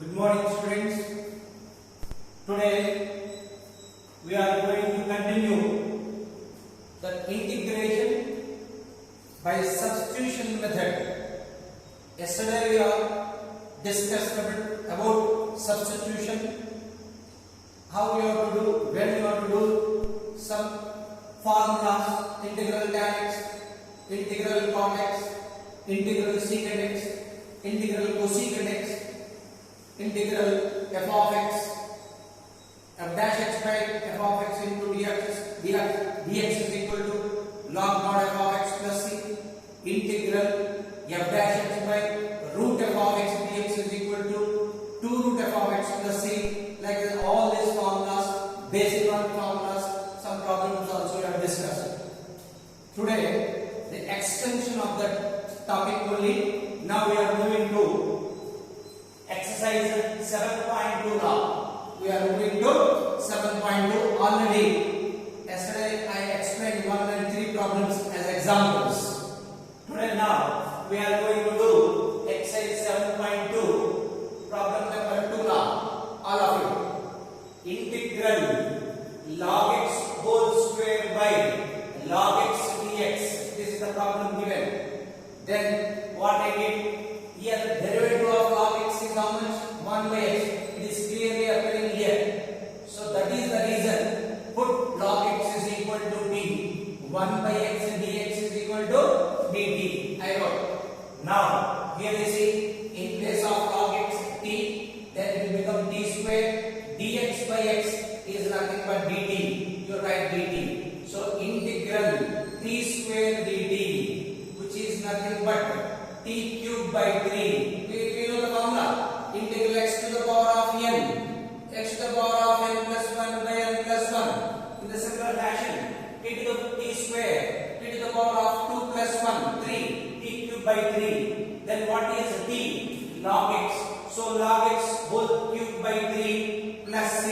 Good morning, students. Today we are going to continue the integration by substitution method. Yesterday we have discussed a bit about substitution, how you have to do, when you have to do some formulas, integral tan x, integral cot x, integral secant x, integral cosecant x, integral f of x, f dash x by f of x into dx is equal to log mod f of x plus c, integral f dash x by root f of x dx is equal to 2 root f of x plus c. Like this, all these formulas, basic formulas, some problems also we have discussed. Today, the extension of that topic only. Now we are moving to exercise 7.2 now. We are moving to 7.2 already. Yesterday I explained 1 and 3 problems as examples. Today now we are going to do exercise 7.2 problem number 2 now. All of you. Integral log x whole square by log x dx. This is the problem given. Then what I did? Here the derivative of log x is how much? 1 by x. It is clearly appearing here. So that is the reason. Put log x is equal to d. 1 by x dx is equal to dt. I wrote. Now here you see, in place of log x t, then it will become t square. Dx by x is nothing but dt. You write dt. So integral t square dt, which is nothing but t cube by 3. We know the formula. Integral x to the power of n. X to the power of n plus 1 by n plus 1. In the similar fashion, t to the t square. T to the power of 2 plus 1. 3. T cube by 3. Then what is t? Log x. So log x whole cube by 3 plus c.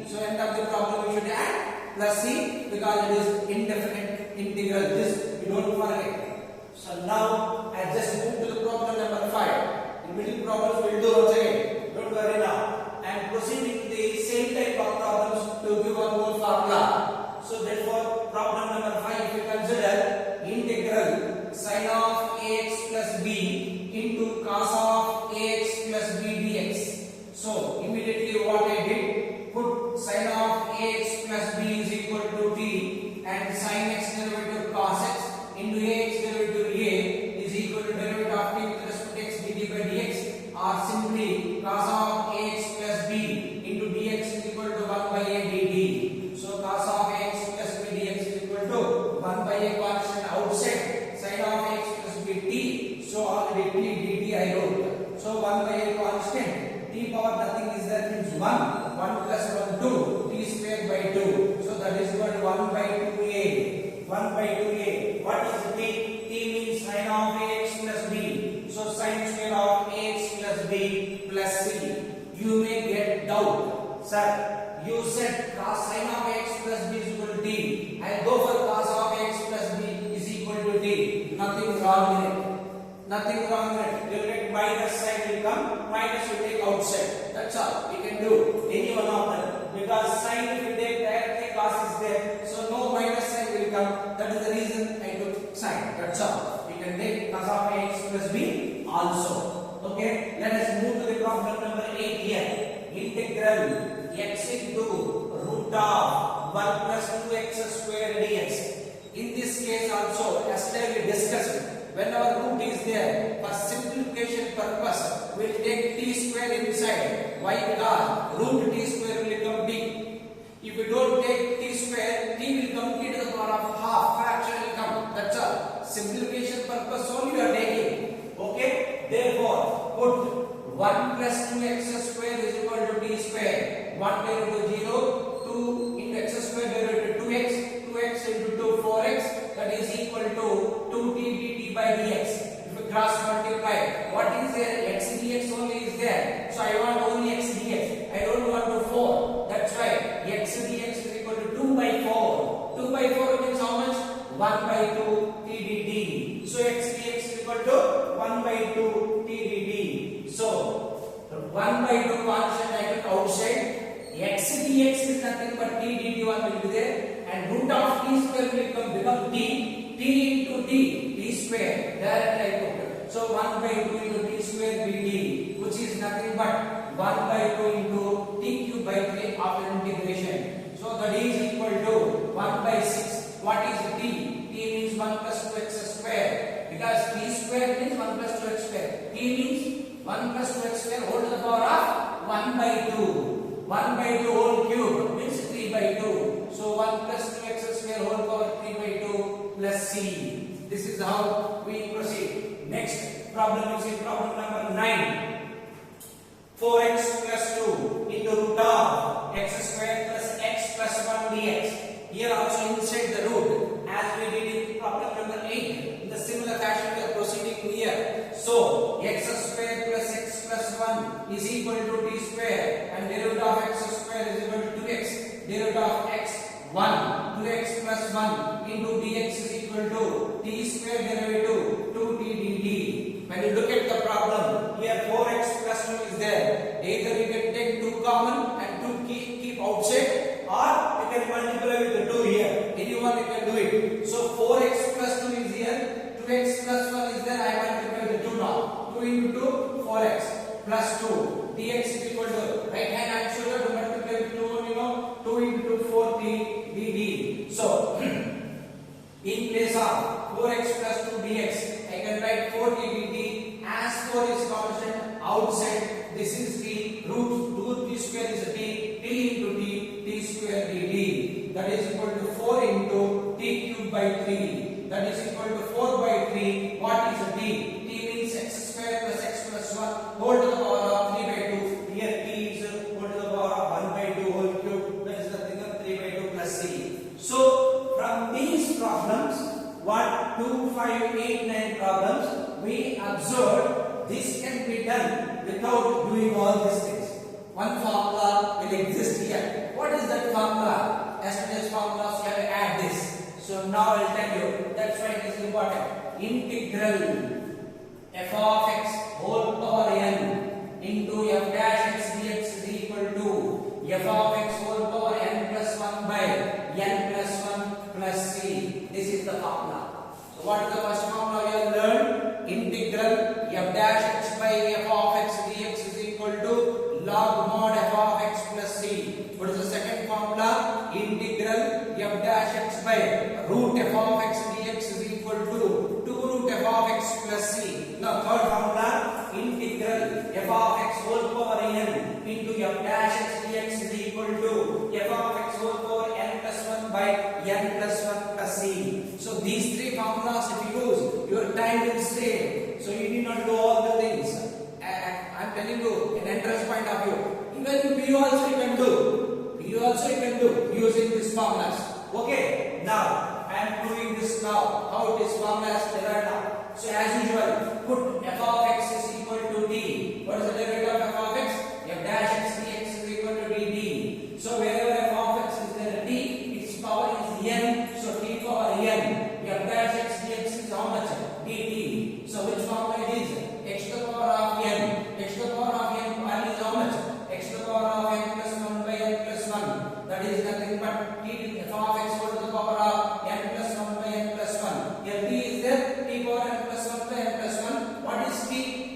So end of the problem we should add plus c because it is indefinite integral. This you don't forget. So now I just move to the problem number 5. In middle problems we will do once again. Don't worry now. I am proceeding the same type of problems to give one more formula. So therefore problem number 5, if you consider integral sin of ax plus b into cos of ax plus b dx. So immediately what I did, put sin of ax plus b is equal to t and sin x derivative cos x into ax derivative a is equal to derivative of t with respect to x dt by dx, or simply cos of ax plus b into dx is equal to 1 by a dt. So cos of ax plus b dx is equal to 1 by a constant outside sin of x plus b t. So already t dt I wrote. So 1 by a constant, t power nothing is there, means 1. 1 plus 1 2, t square by 2. So that is equal to 1 by 2a. 1 by 2a. What is t? T means sin of ax plus b. So sin square of ax plus b plus c. You may get doubt. Sir, you said cos sin of x plus b is equal to t. I go for cos of x plus b is equal to t. Nothing wrong in it. Nothing wrong in it. You get minus sign will come. Minus you take outside. That's all. You can do any one of them. Because sign if you take directly cos is there. So no minus sign will come. That is the reason I took sign. That's all. You can take cos of ax plus b also. Okay. Let us move to the problem number 8 here. Integral x into root of 1 plus 2x square dx. In this case also, yesterday we discussed, whenever root is there, for simplification purpose, we will take t square inside. Why? Because root t square will become b. If you don't take t square, t will come t to the power of half, fraction will come. That's all. Simplification purpose only you are taking. Okay? Therefore, put 1 plus 2x square is equal to t square. 1 derivative 0, 2 into x square derivative 2x, 2x into 2 4x, that is equal to 2t dt by dx. If you cross multiply, what is there? X dx only is there. So I want only x dx. I don't want to 4. That's why x dx is equal to 2 by 4. 2 by 4 means how much? 1 by 2 t dt. So x dx is equal to 1 by 2 t dt. So 1 by 2 x dx is nothing but t dt one will be there, and root of t square will become t into t square. Directly I put. So 1 by 2 into t square dt, which is nothing but 1 by 2 into t cube by 3 after integration. So that is equal to 1 by 6. What is t? T means 1 plus 2x square, because t square means 1 plus 2x square. T means 1 plus 2x square whole to the power of 1 by 2. 1 by 2 whole cube means 3 by 2. So 1 plus 2x square whole power 3 by 2 plus c. This is how we proceed. Next problem is problem number 9. 4x plus 2 into root of x square plus x plus 1 dx. Here also insert the root as we did in problem number 8. In the similar fashion we are proceeding here. So x square plus x plus 1 is equal to t square, and derivative of x square is equal to 2x. Derivative of x 1 2x plus 1 into dx is equal to t square derivative 2t dt. When you look at the problem, here 4x plus 2 is there. Either you can take 2 common and 2 keep outside, or you can multiply with the 2 here. Anyone you can do it. So 4x plus 2 is here, 2x plus 1 is there. I multiply with the 2 now. 2 into 2, 4x plus 2. dx is equal to right hand and shoulder to multiply with 2, 2 into 4t dt. So in place of 4x plus 2 dx, I can write 4t dt. As 4 is constant outside, this is t. Root t square is t into t square dt. That is equal to 4 into t cube by 3. That is equal to 4 by 3. What is t? T means x square plus x plus 1 whole to the power of 3 by 2. Here t is whole to the power of 1 by 2 whole cube. That is nothing but 3 by 2 plus c. So from these problems, 1, 2, 5, 8, 9 problems, we observed this can be done without doing all these things. One formula will exist here. What is that formula? Yesterday's formulas, you have to add this. So now I will tell you. That's why it is important. Integral f of x whole power n into f dash x dx is equal to f of x whole power n plus 1 by n plus 1 plus c. This is the formula. So what is the first formula we have learned? Integral f dash x by f of x dx is equal to log mod f of x plus c. What is the second formula? Integral f dash x by root f of x dx is equal to 2 root f of x plus c. Now third formula, integral f of x whole power n into f dash x dx is equal to f of x whole power n plus 1 by n plus 1 plus c. So these three formulas if you use, your time will save. So you need not do all the things. I am telling you, an entrance point of view. Even PU also you can do. PU also you can do using these formulas. Okay. Now I am proving this now. How this formula is derived now. So as usual, put f of x is equal to t. What is the derivative of f of x? F dash x dx is equal to dt. So wherever f of x is there, t, its power is n. So t power n. F dash x dx is how much? dt. So which formula it is? X to the power of n. X to the power of n value is how much? X to the power of n plus 1 by n plus 1. That is nothing but t f of x whole to the power of n plus 1 by n plus 1. Here t is there, t power n plus 1 by n plus 1. What is t?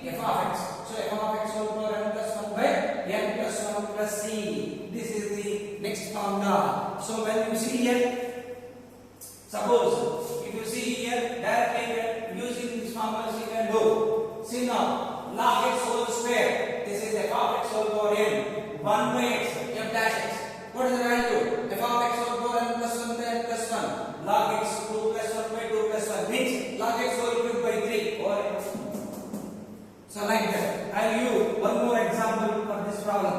F of x. So f of x whole power n plus 1 by n plus 1 plus c. This is the next formula. So when you see here, suppose if you see here directly using this formula you can do. See now, log x whole square. This is f of x whole power n. 1 by x, f dash x. What is the value? F of x whole power n plus 1 by n plus 1. Log x 2 plus 1 by 2 plus 1. Means log x whole cube by 3. Or so like that. I'll use one more example for this problem.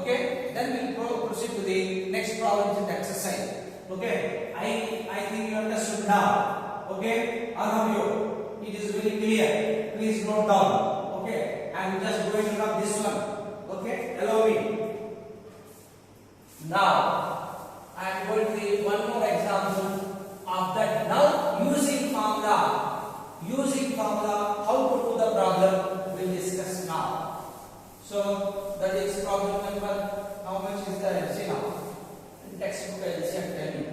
Okay? Then we'll proceed to the next problems in the exercise. Okay? I think you understood now. Okay? All of you. It is very clear. Please note down. Okay? I'm just going to rub this one. Okay? Allow me. Now, I am going to give one more example of that. Now, using formula, how to do the problem, we'll discuss now. So, that is problem number how much is the LCM? In textbook LCM tell you.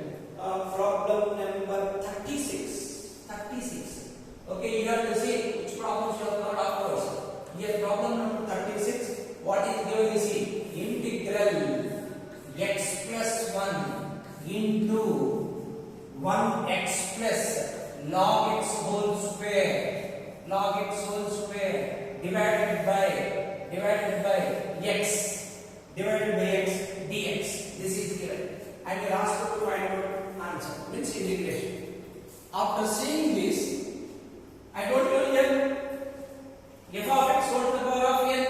Problem number 36. 36. Okay, you have to see which problems you have got afterwards. Here problem number 36. What is given? You see integral x plus 1 into 1x plus log x whole square divided by x dx. This is given, and you are asked to find out answer, means integration. After seeing this, I told you here f of x whole to the power of n.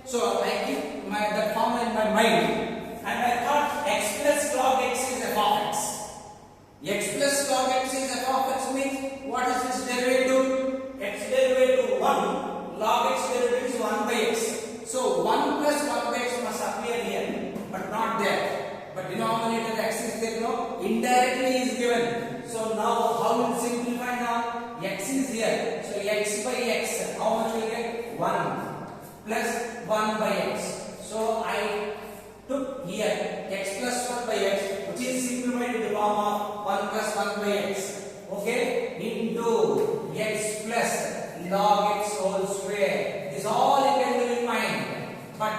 So I keep that formula in my mind, and I thought x plus log x is f of x. X plus log x is f of x means what is its derivative? X derivative 1, log x derivative is 1 by x. So 1 plus 1 by x must appear here, but not there. But denominator x is there, no? Indirectly is given. So now how will simplify now? X is here. So x by x, how much will get? 1 plus 1 by x. So I took here x plus 1 by x, which is simplified in the form of 1 plus 1 by x. Okay, into x plus log x whole square. This all you can do in mind. But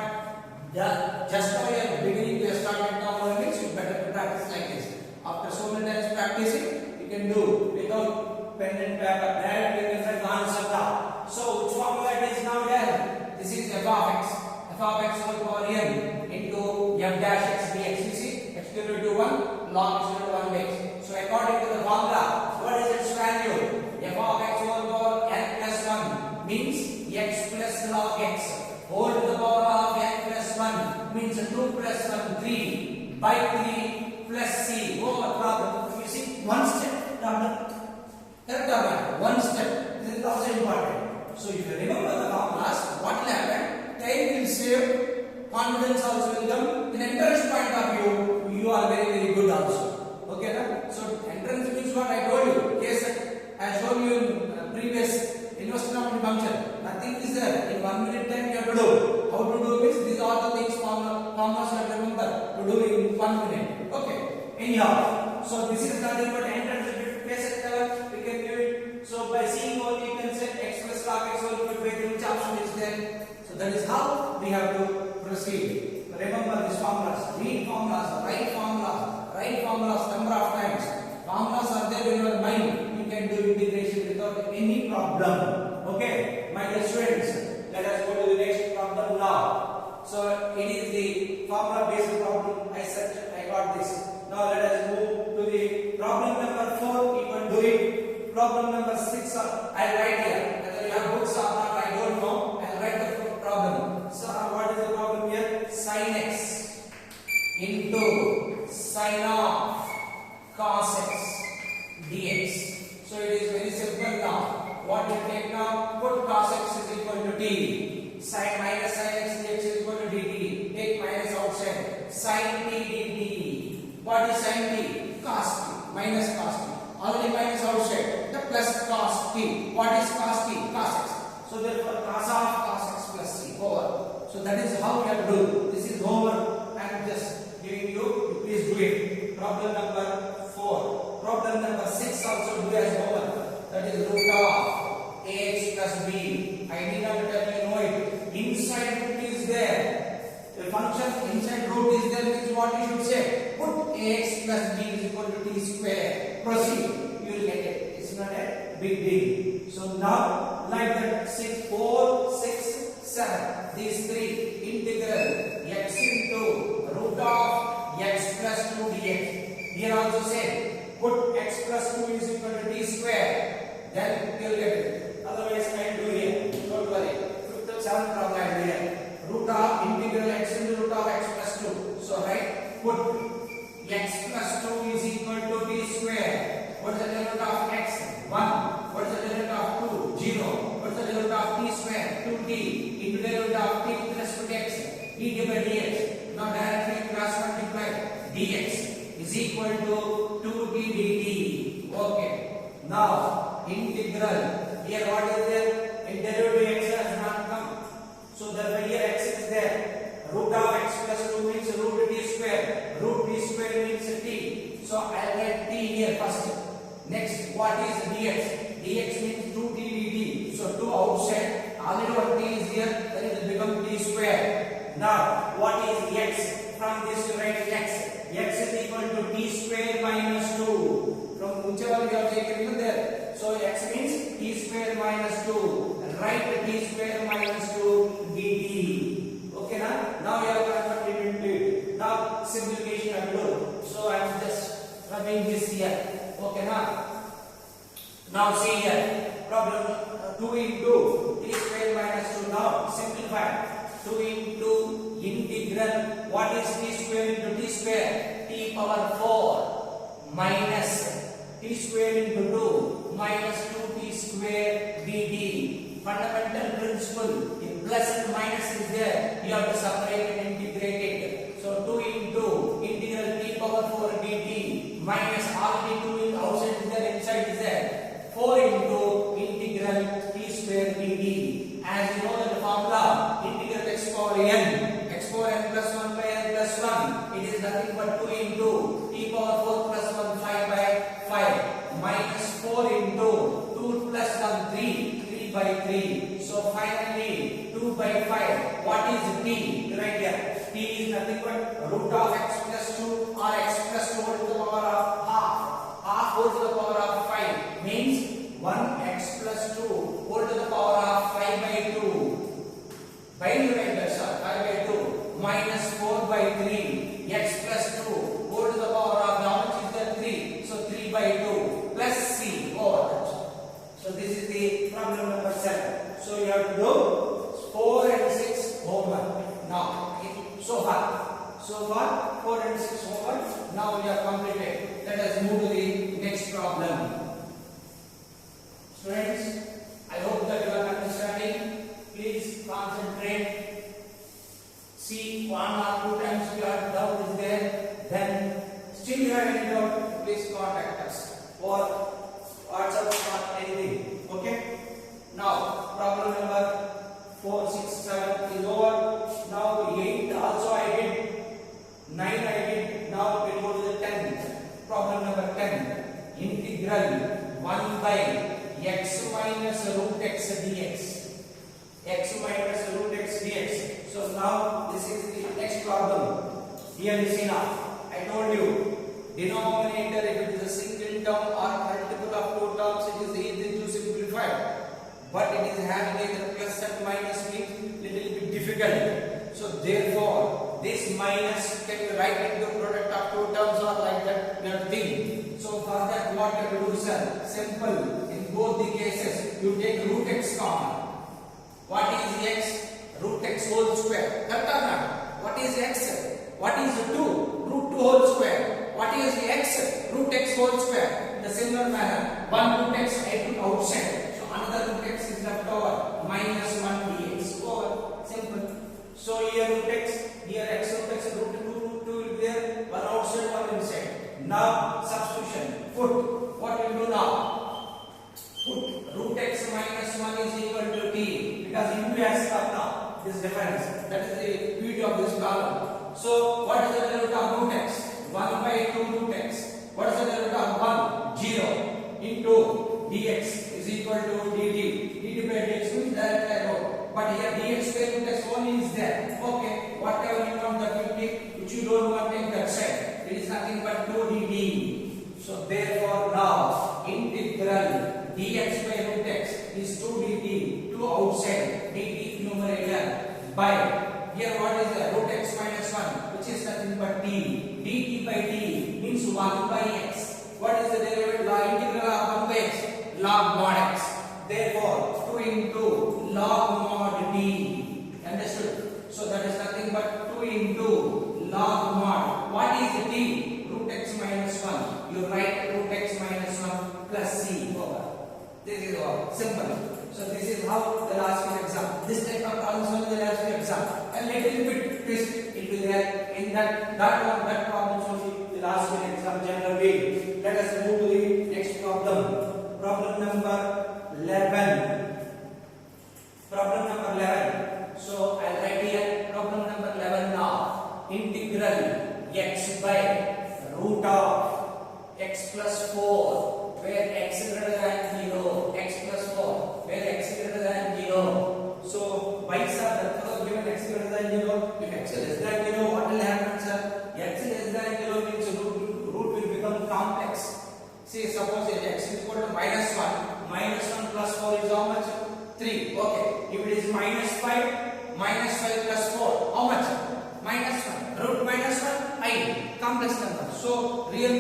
just now you are beginning to start at trigonometry, you better to practice like this. After so many times practicing, you can do without pen and paper. Directly you can answer now. So which formula it is now there? This is f of x. F of x whole power n into f dash x dx. You see, x derivative 1, log x derivative 1 by x. So according to the formula, what is its value? F of x whole power n plus 1 means x plus log x whole to the power of n plus 1 means 2 plus 1 3 by 3 plus c. Over problem. You see, one step done. Correct or not? One step. This is also important. So if you remember the formulas, what will happen? Time will save, confidence also will come. In entrance point of view, you are very good also. Okay, na? So entrance means what I told you. Yes, I showed you in previous investment function. Nothing is there. In 1 minute time you have to do. How to do means these are the things formulas you have to remember to do in 1 minute. Okay. Anyhow, so this is nothing but entrance basic level. We can do it. So by seeing all you can say x plus log x whole square by which option is there. So that is how we have to proceed. Remember these formulas. Read formulas, write formulas number of times. Formulas are there in your mind. You can do integration without any problem. Okay, my dear students, let us go to the next problem now. So it is the formula based problem. I got this. Now let us move to the problem number 4. You can do it. Problem number 6. I write here. Whether you have books or not, I don't know. I will write the problem. So what is the problem here? Sin x into sin of cos x dx. So it is very simple now. What you take now? Put cos x is equal to t. Sin minus sin x dx is equal to dt. Take minus outside. Sin t dt. What is sin t? Cos t minus cos t. Already minus outside. The plus cos t. What is cos t? Cos x. So therefore cos of cos x plus t over. So that is how we have to do. This is homework. I am just giving you. Please do it. Problem number 4. Problem number 6 also do as homework. That is root of ax plus b. I need not tell you know it. Inside root is there. The function inside root is there means what you should say. Put ax plus b is equal to t square. Proceed. You will get it. It's not a big deal. So now like that 4, 6, 7. These three integral x into root of x plus 2 dx. Here also say put x plus 2 is equal to t square. Then you will get it. Otherwise I do here. Don't worry. 7th problem I do here. Root of integral x into root of x plus 2. So right, put x plus 2 is equal to t square. What is the derivative of x? 1. What is the derivative of 2? 0. What is the derivative of t square? 2t. Into derivative of t with respect to x. dt by dx. Now directly cross multiply. dx is equal to 2t dt. Okay. Now integral. Here what is there? In derivative x has not come. So therefore here x is there. Root of x x plus 2 means root t square. Root t square means t. So I'll write t here first. Next, what is dx? Dx means 2t dt. So 2 outside. Already one t is here. Then it will become t square. Now, what is x? From this you write x. X is equal to t square minus 2. From whichever you have taken there. So x means t square minus 2. Write t square minus 2 dt. Okay, now you have converted into it. Now simplification I will do. So I am just rubbing this here. Okay, now see here. Problem 2 into t square minus 2. Now simplify. 2 into integral. What is t square into t square? T power 4 minus t square into 2 minus 2t square dt. Fundamental principle. If plus and minus is there, you have to separate and integrate it. So 2 into integral t power 4 dt minus already 2 in outside is there, inside is there. 4 into integral t square dt. As you know the formula, integral x power n plus 1 by n plus 1. It is nothing but 2 into t power 4 plus 1 5 by 5 minus 4 into 2 plus 1 3 by 3. So finally 2 by 5. What is t? Right here. T is nothing but root of x plus 2 or x plus 2 whole to the power of half. Half whole to the power of 5 means 1x plus 2 whole to the power of 5 by 2. By divided, sir, 5 by 2 minus 4 by 3 x plus 2 whole to the power of how much is that 3? So 3 by 2 plus c over that. So this is the problem number 7. So you have to do 4 and 6 homework. Now, so far 4 and 6 homework. Now we have completed. Let us move to the next problem. Students, I hope that you are understanding. Please concentrate. See 1 or 2 times you have doubt is there. Then still you have any doubt, please contact us or WhatsApp or anything. Okay. Now problem number 4, 6, 7 is over. Now 8 also I did. 9 I did. Now we go to the 10th. Problem number 10. Integral 1 by x minus root x dx. X minus root x dx. So now this is the next problem. Here you see now. I told you denominator if it is a single term or multiple of 2 terms it is easy to simplify. But it is having either plus and minus means little bit difficult. So therefore this minus can be write into product of 2 terms or like that thing. So for that what you do sir? Simple. In both the cases you take root x common. What is x? Root x whole square. Correct or not? What is x? What is 2? Root 2 whole square. What is the x? Root x whole square. In the similar manner, 1 root x I put outside. So another root x is left over. Minus 1 dx. Over. Simple. So here root x, here x root x, root 2 will be there. 1 outside, 1 inside. Now substitution. Put. What will do now? Put root x minus 1 is equal to t because u has come now. This difference. That is the beauty of this problem. So what is the value of root x? 1 by 2 root x. What is the value of 1? 0 into dx is equal to dt. dt by dx means directly I wrote. But here dx square root x only is there. Okay. Whatever you want that you take, which you don't want take that side. It is nothing but 2 dt. So therefore now integral dx by root x is 2 dt, 2 outside, dt numerator by, here what is the root x minus 1, which is nothing but t, dt by t means 1 by x. What is the derivative? Integral of 1 by x, log mod x. Therefore 2 into log mod t. Understood? So that is nothing but 2 into log mod. What is the t? Root x minus 1. You write root x minus 1 plus c over. This is all simple. So this is how the last year exam. This type of problems only the last year exam. A little bit twist it will there in that problems only the last year exam general way. Let us move to the next problem. Problem number 11. Problem number 11. So I'll write here problem number 11 now. integral x by root of x plus 4 where x greater than 0, x plus 4 where x greater than 0. So by sir, therefore given x greater than 0, if x less than 0, what will happen, sir? X less than 0 means root will become complex. See, suppose if x is equal to minus 1 plus 4 is how much? 3. Okay. If it is minus 5 plus 4, how much? Minus 1. Root minus 1, I. Complex number. So real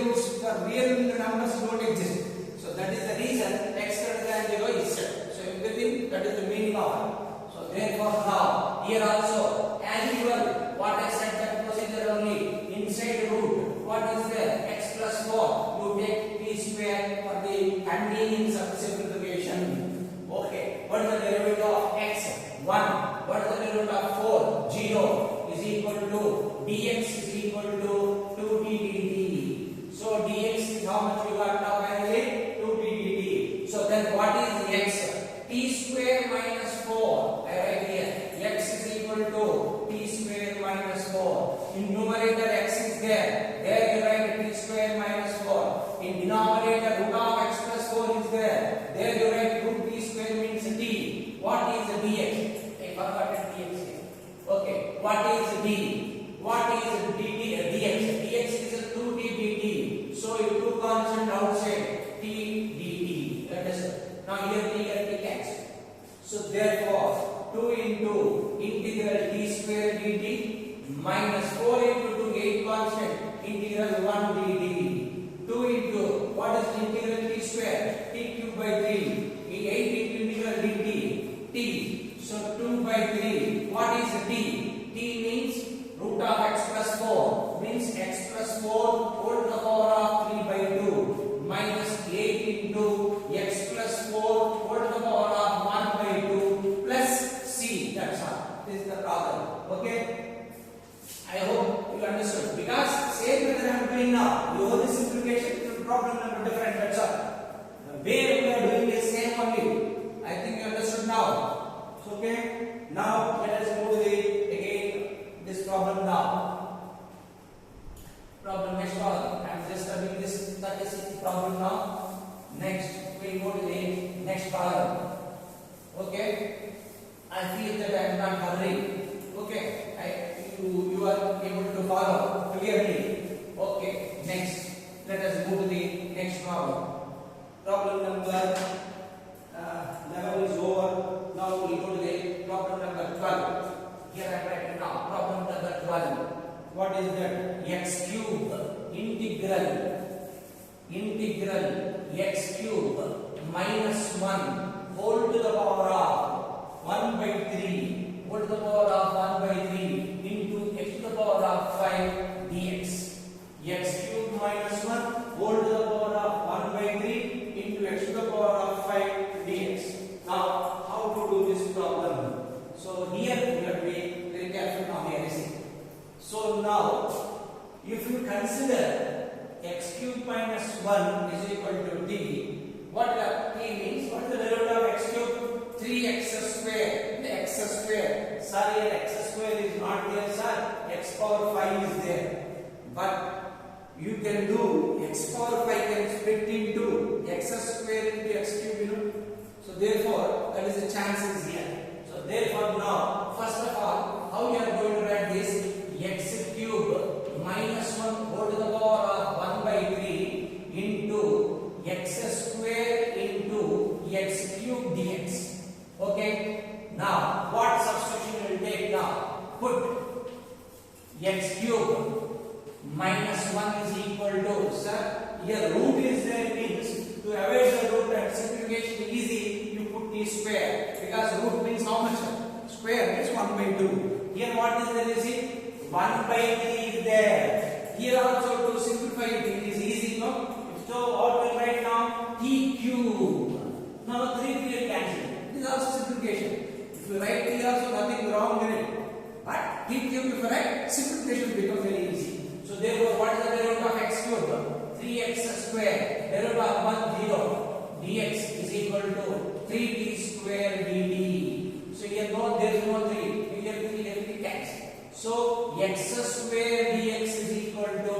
numbers don't exist. So that is the reason x greater than 0 is set. So everything, that is the meaning of it. So therefore now here also as usual what I said that procedure only inside root what is there x plus 4 you take t square for the convenience of simplification. Okay, what is the derivative of x? 1. What is the derivative of 4? 0 is equal to dx is equal to 2t dt. So dx is how much you got now finally? 2t dt. So then what is x? T square minus 4. I write here x is equal to t square minus 4. In numerator x is there. There you write t square minus 4. In denominator root of x plus 4 is there. There you write root t square means t. What is dx? I forgot dx here. Okay. What is d? What is dt? Dx. Dx is a 2t dt. So you two constant outside t dt. That is it. Now here t and t cancel. So therefore 2 into integral t square dt minus 4 into 2 8 constant integral 1 dt. 2 into what is integral t square? T cube by 3. 8 into integral dt t. So 2 by 3. What is t? T means root of x plus 4 means x plus 4 whole to the power of 3 by 2 minus 8 into x plus 4 whole to the power of 1 by 2 plus c. That's all. This is the problem. Okay. I hope you understood. Because same method I am doing now. You hold the simplification, the problem will be different. That's all. The way we are doing is same only. I think you understood now. Okay. Now let us move to this problem now. Next problem. I am just studying this 36th problem now. Next we will go to the next problem. Okay. I feel that I am not hurrying. Okay. You are able to follow clearly. Okay. Next. Let us move to the next problem. Problem number 11 is over. Now we will go to the problem number 12. Here I am writing now. Problem number 12. What is that? X cube integral x cube minus 1 whole to the power of 1 by 3 whole to the power of 1 by 3 into x to the power of 5 dx. X cube minus 1 whole to the power of 1 by 3 into x to the power of 5 dx. Now, how to do this problem? So here we have to be very careful now here. So now, if you consider x cube minus 1 is equal to t, what t means? What is the derivative of x cube? 3x square. The x square. Sorry, x square is not there, sir. X power 5 is there. But you can do x power 5 can split into x square into x cube, you know. So therefore, that is the chances here. So therefore now, first of all, how you are going to write this? X cube minus 1 whole to the power of 1 by 3 into x square into x cube dx. Okay. Now, what substitution will take now? Put x cube minus 1 is equal to, sir, here root is there means to avoid the root and simplification easy, you put t square because root means how much? Square means 1 by 2. Here what is there is it? 1 by 3 is there. Here also to simplify it is easy, no? So what we write now? T cube. Now 3 will cancel. This is also simplification. If you write t also nothing wrong in it. But t cube if you write, simplification becomes very easy. So therefore what is the derivative of x cube? 3x square. Derivative of 1 0. Dx is equal to 3t square dt. So here no, there is no 3. Here 3 cancel. So x square dx is equal to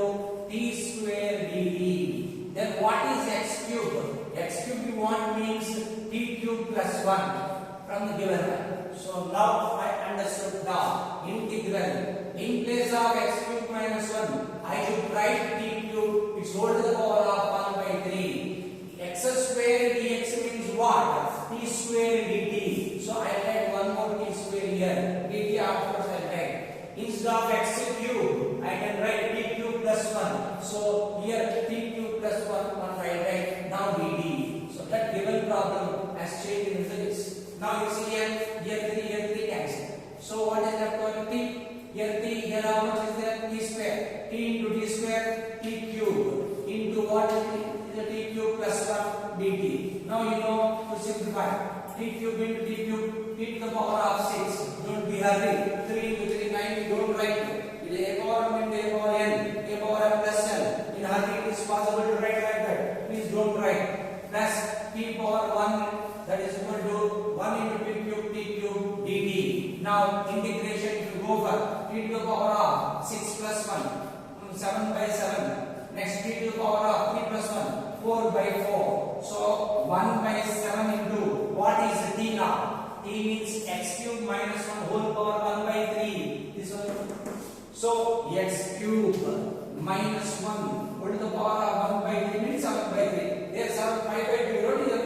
t square dt. Then what is x cube? X cube we want means t cube plus 1 from the given one. So now I understood now integral. In place of x cube minus 1, I should write t cube, it's whole to the power of 1 by 3. X square dx means what? T square dt. So I write one more t square here. Dt afterwards I write. Instead of x cube, I can write t cube plus 1. So here t cube plus 1 I write now dt. So that given problem has changed in physics. Now you see here 3 cancel. So what is left over t? Here how much is there? T square. T into t square, t cube into what is the t cube plus 1 dt. Now you know to simplify. T cube into t cube, t to the power of 6. Don't be hurry. 3 into 3, 9, you don't write. It is a power m into a power n, a power m plus n. In hurry it is possible to write like that. Please don't write. Plus t power 1, that is equal to 1 into t cube dt. Now integration if you go for t to the power of 6 plus 1, 7 by 7. Next t to the power of 3 plus 1, 4 by 4. So 1 by 7 into what is t now? T means x cube minus 1 whole power 1 by 3. This one. So x cube minus 1 whole to the power of 1 by 3 means 7 by 3. There 7 5 by 3 wrote here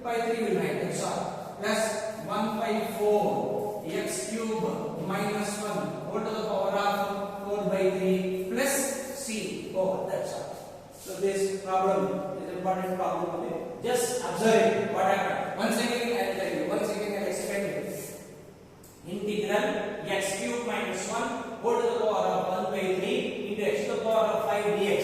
by 3 will write. That's all. Plus 1 by 4 x cube minus 1 whole to the power of 4 by 3 plus c over. That's all. So this problem is an important problem. Okay? Just observe what happened. Once again I will tell you. Once again I will explain it. Integral x cube minus 1 whole to the power of 1 by 3 into x to the power of 5 dx.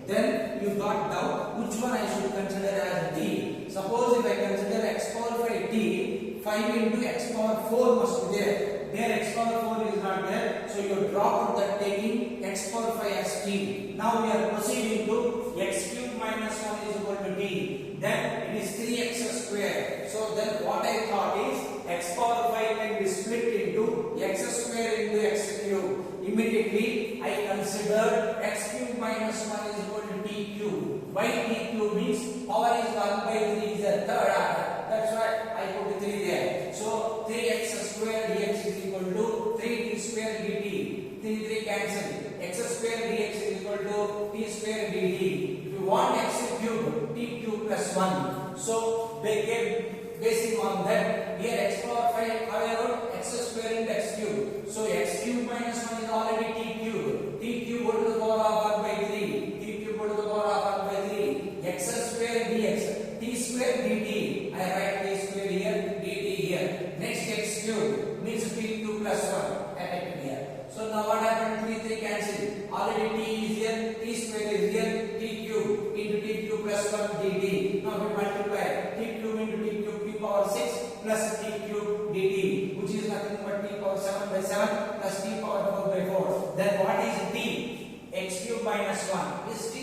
Then you got doubt which one I should consider as t. Suppose if I consider x power 5 t, 5 into x power 4 must be there. There x power 4 is not there, so you drop out that taking x power 5 as t. Now we are proceeding to x cube minus 1 is equal to t. Then it is 3x square. So then what I thought is x power 5 can be split into x square into x cube. Immediately I consider x cube minus 1 is equal to t cube. Why t cube means power is 1 by 3 is the third order. That's why I put 3 there. So 3x square dx is equal to 3t square dt. 3 cancel. X square dx is equal to t square dt. If you want x cube, t cube plus 1. So basing on that, here x power 5, how I wrote x square into x cube. So x cube minus 1 is already t cube. T cube go to the power of 1 by 3. T cube go to the power of 1 by 3. X square dx. T square dt. I write t square here, dt here. Next x cube means t cube plus 1. I write it here. So now what happened? 3 cancel. Already t is here, t square is here, t cube into t cube plus 1 dt. Now we multiply t cube into t cube, t power 6 plus t cube dt, which is nothing but t power 7 by 7 plus t power 4 by 4. Then what is t? X cube minus 1 is t.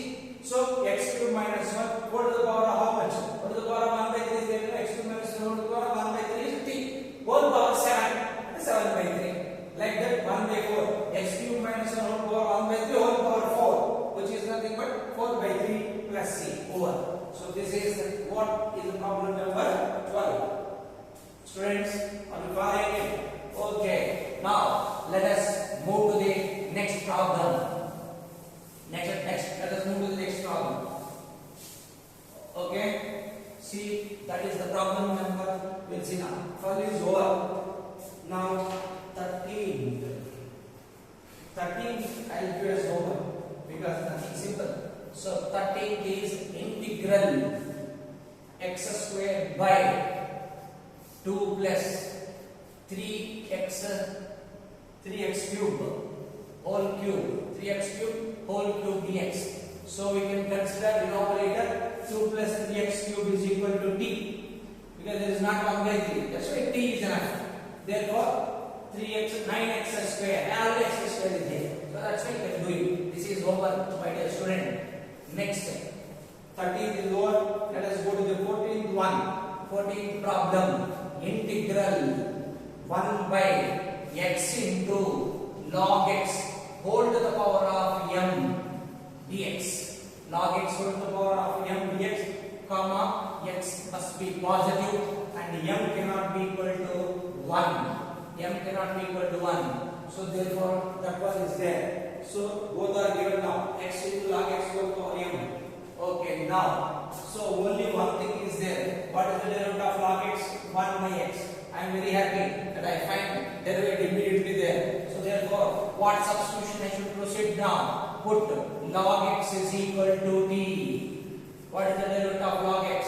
So x cube minus 1 go to the power of how much? Go to the power of 1 by 3 is there. X cube minus 1 go to the power of 1 by 3 is t. Whole power 7 7 by 3. Like that 1 by 4. X cube minus 1 whole power 1 by 3 whole power 4, which is nothing but 4 by 3 plus c over. So this is what is the problem number 12. Students, are you following it? Okay. Now let us move to the next problem. Next, let us move to the next problem. Okay. See, that is the problem number. We'll see now. 12 is over. Now 13. 13 I'll do as over because nothing simple. So 13 is integral x square by 2 plus 3x cube whole cube, 3x cube whole cube dx. So we can consider denominator 2 plus 3x cube is equal to t, because there is not 1 by 3. That's why t is enough. Therefore 9x square, all x square is there. So that's why you can do it. This is over, my dear student. Next, 13th is over. Let us go to the 14th one. 14th problem. Integral 1 by x into log x whole to the power of m dx. Log x whole to the power of m dx, comma x must be positive and m cannot be equal to 1. M cannot be equal to 1. So therefore that one is there. So both are given now. X into log x whole to power m. Okay, now so only one thing is there. What is the derivative of log x? 1 by x. I am very happy that I find derivative immediately there. So therefore, what substitution I should proceed now? Put log x is equal to t. What is the derivative of log x?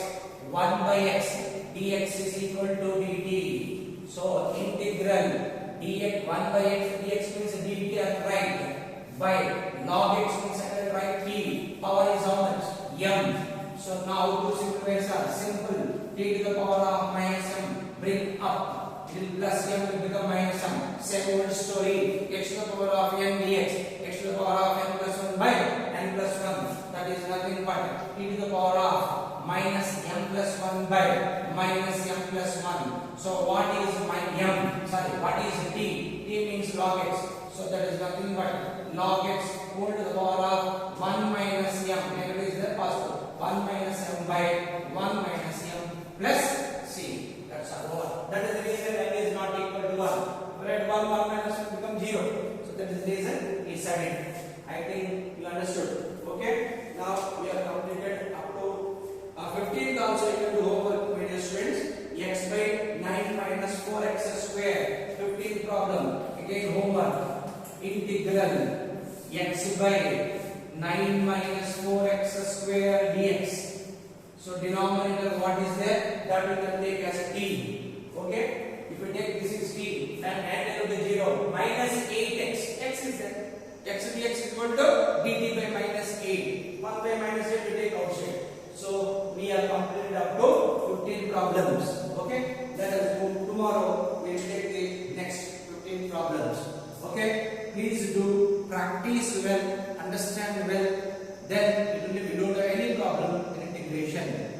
1 by x. Dx is equal to dt. So integral dx 1 by x dx means dt I write by log x means I will write t. Power is how much? M. So now to simplify are simple. T to the power of minus m. Bring up. It will plus m will become minus m. Same old story. X to the power of n dx. X to the power of n plus 1 by n plus 1. That is nothing but t to the power of minus m plus 1 by minus m plus 1. So what is my m? Sorry, what is t? T means log x. So that is nothing but log x whole to the power of 1 minus m. Negative is there, positive. 1 minus m by 1 minus m plus c. That's all. That is the reason n is not equal to 1. Where 1 minus 1 becomes 0. So that is the reason is added. I think you understood. Okay. Now we have completed up to 15th also you can do homework, my dear students. X by 9 minus 4x square. 15th problem. Again homework. Integral x by 9 minus 4x square dx. So denominator what is there? That we can take as t. Okay? If we take this is t and add it to the 0 minus 8x. X is there. X dx is equal to dt by minus 8. 1 by minus 8 we take outside. So we are completed up to 15 problems. Okay? Let us move tomorrow. We will take the next 15 problems. Okay? Please do practice well, understand well. Then it will be, we don't have any problem in integration.